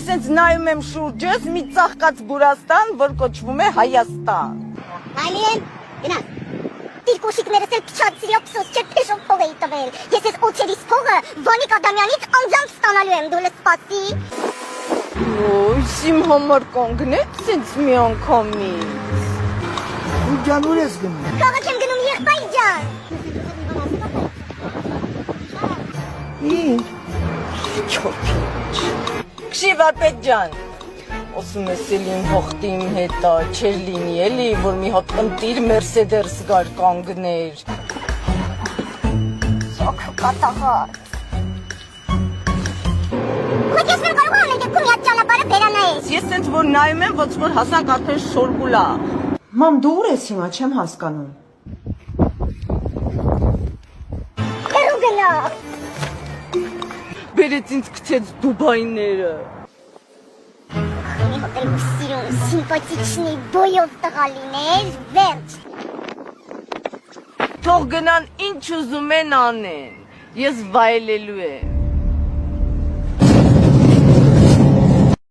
Սենց նայում եմ շուրջս մի ծաղկած Բուրաստան, որ կոչվում է Հայաստան։ Նայելի եմ, գնաս։ Իր կոշիկներս էլ փչացրի ափսոս չէ փեշով փող էի տվել։ Ես ես օչերիս փողը Վանիկ Ադամյանից անձամբ ստանալու եմ, դու լսպասի։ Ոյ, իմ համար կանգնեք սենց մի անգամից։ Ու ջան, ուր ես գնում։ Քաղաք եմ գնում եղբայր ջան։ Ինչ։ Քշի վարպետ ջան, ասում ես էլ իմ հողտի իմ հետա, չեր լինի էլի, որ մի հատ ընտիր Մերսեդես գար կանգներ։ Սոք կատաղած։ Բայց ես նեմ կարող եմ ամեն դեպքում իատ ճանապարհը վերանայես։ Ես սենց որ նայում եմ, ոնց որ հասանք արդեն շորգուլա։ Մամ, դու ուր ես հիմա, չեմ հասկանում։ Հեռու գնա։ Բերեց ինձ գցեց Դուբայները։ Մի հոտ էլ ու սիրում, սիմպատիչնի բոյով տղա լիներ, վերջ։ Թող գնան ինչ ուզում են անեն, ես վայելելու եմ։